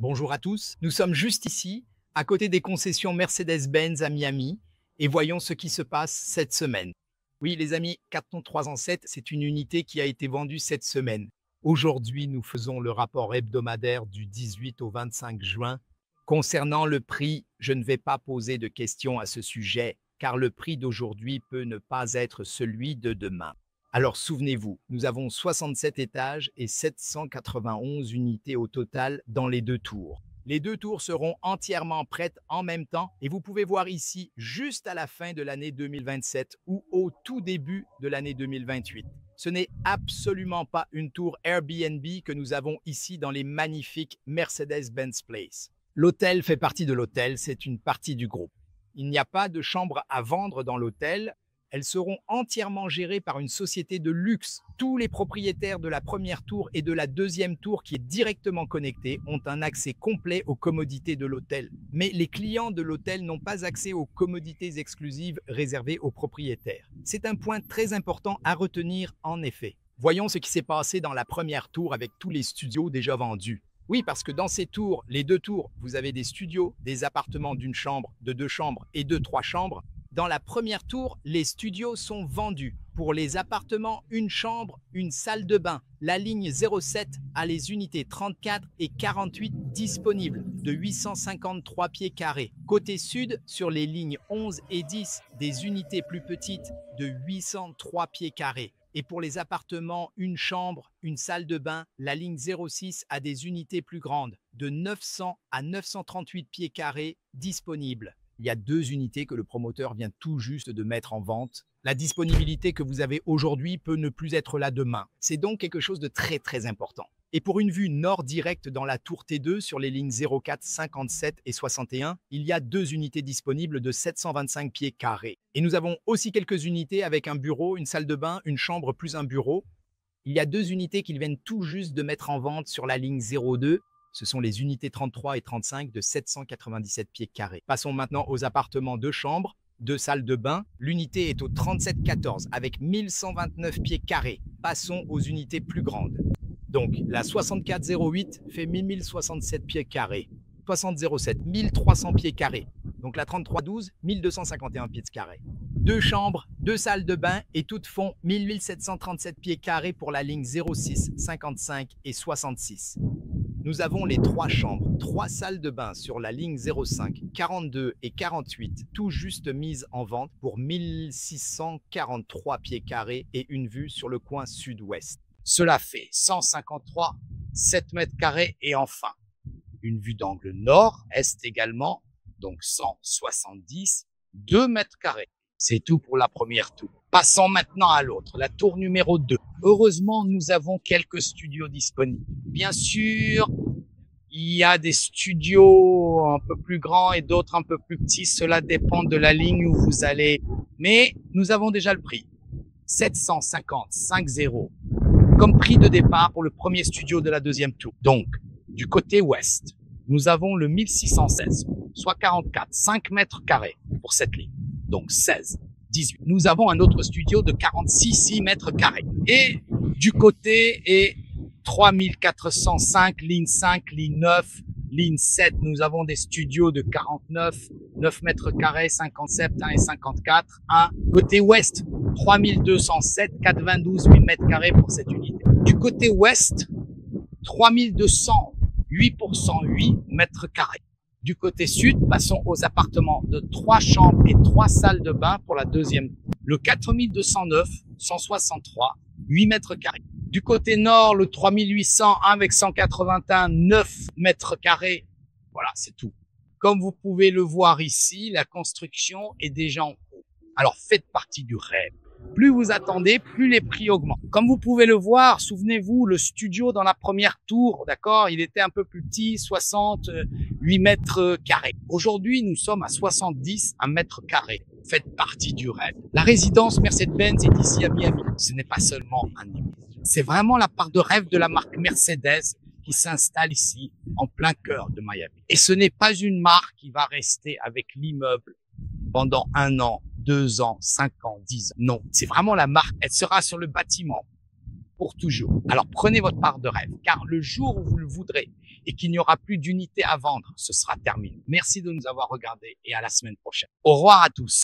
Bonjour à tous, nous sommes juste ici, à côté des concessions Mercedes-Benz à Miami, et voyons ce qui se passe cette semaine. Oui, les amis, Canton 3 en 7, c'est une unité qui a été vendue cette semaine. Aujourd'hui, nous faisons le rapport hebdomadaire du 18 au 25 juin. Concernant le prix, je ne vais pas poser de questions à ce sujet, car le prix d'aujourd'hui peut ne pas être celui de demain. Alors souvenez-vous, nous avons 67 étages et 791 unités au total dans les deux tours. Les deux tours seront entièrement prêtes en même temps et vous pouvez voir ici juste à la fin de l'année 2027 ou au tout début de l'année 2028. Ce n'est absolument pas une tour Airbnb que nous avons ici dans les magnifiques Mercedes-Benz Place. L'hôtel fait partie de l'hôtel, c'est une partie du groupe. Il n'y a pas de chambre à vendre dans l'hôtel. Elles seront entièrement gérées par une société de luxe. Tous les propriétaires de la première tour et de la deuxième tour qui est directement connectée ont un accès complet aux commodités de l'hôtel. Mais les clients de l'hôtel n'ont pas accès aux commodités exclusives réservées aux propriétaires. C'est un point très important à retenir en effet. Voyons ce qui s'est passé dans la première tour avec tous les studios déjà vendus. Oui, parce que dans ces tours, les deux tours, vous avez des studios, des appartements d'une chambre, de deux chambres et de trois chambres. Dans la première tour, les studios sont vendus. Pour les appartements, une chambre, une salle de bain. La ligne 07 a les unités 34 et 48 disponibles, de 853 pieds carrés. Côté sud, sur les lignes 11 et 10, des unités plus petites de 803 pieds carrés. Et pour les appartements, une chambre, une salle de bain, la ligne 06 a des unités plus grandes, de 900 à 938 pieds carrés disponibles. Il y a deux unités que le promoteur vient tout juste de mettre en vente. La disponibilité que vous avez aujourd'hui peut ne plus être là demain. C'est donc quelque chose de très important. Et pour une vue nord directe dans la tour T2 sur les lignes 04, 57 et 61, il y a deux unités disponibles de 725 pieds carrés. Et nous avons aussi quelques unités avec un bureau, une salle de bain, une chambre plus un bureau. Il y a deux unités qu'ils viennent tout juste de mettre en vente sur la ligne 02. Ce sont les unités 33 et 35 de 797 pieds carrés. Passons maintenant aux appartements de chambre, deux salles de bain. L'unité est au 3714 avec 1129 pieds carrés. Passons aux unités plus grandes. Donc la 6408 fait 1067 pieds carrés. 6007, 1300 pieds carrés. Donc la 3312, 1251 pieds carrés. Deux chambres, deux salles de bain et toutes font 1737 pieds carrés pour la ligne 06, 55 et 66. Nous avons les trois chambres, trois salles de bain sur la ligne 05, 42 et 48, tout juste mises en vente pour 1643 pieds carrés et une vue sur le coin sud-ouest. Cela fait 153, 7 mètres carrés et enfin, une vue d'angle nord-est également, donc 170, 2 mètres carrés. C'est tout pour la première tour. Passons maintenant à l'autre, la tour numéro 2. Heureusement, nous avons quelques studios disponibles. Bien sûr, il y a des studios un peu plus grands et d'autres un peu plus petits. Cela dépend de la ligne où vous allez. Mais nous avons déjà le prix. 750,50 comme prix de départ pour le premier studio de la deuxième tour. Donc, du côté ouest, nous avons le 1616, soit 44, 5 mètres carrés pour cette ligne. Donc 16, 18. Nous avons un autre studio de 46, 6 mètres carrés. Et du côté est 3405, ligne 5, ligne 9, ligne 7. Nous avons des studios de 49, 9 mètres carrés, 57, 1 et 54. 1. Côté ouest, 3207, 92, 8 mètres carrés pour cette unité. Du côté ouest, 3200, 8%, 8 mètres carrés. Du côté sud, passons aux appartements de 3 chambres et 3 salles de bain pour la deuxième. Le 4209, 163, 8 mètres carrés. Du côté nord, le 3801 avec 181, 9 mètres carrés. Voilà, c'est tout. Comme vous pouvez le voir ici, la construction est déjà en cours. Alors faites partie du rêve. Plus vous attendez, plus les prix augmentent. Comme vous pouvez le voir, souvenez-vous, le studio dans la première tour, d'accord, il était un peu plus petit, 68 mètres carrés. Aujourd'hui, nous sommes à 70, 1 mètre carré. Faites partie du rêve. La résidence Mercedes-Benz est ici à Miami. Ce n'est pas seulement un immeuble. C'est vraiment la part de rêve de la marque Mercedes qui s'installe ici, en plein cœur de Miami. Et ce n'est pas une marque qui va rester avec l'immeuble pendant 1 an, 2 ans, 5 ans, 10 ans. Non, c'est vraiment la marque. Elle sera sur le bâtiment pour toujours. Alors prenez votre part de rêve, car le jour où vous le voudrez et qu'il n'y aura plus d'unités à vendre. Ce sera terminé. Merci de nous avoir regardés et à la semaine prochaine. Au revoir à tous.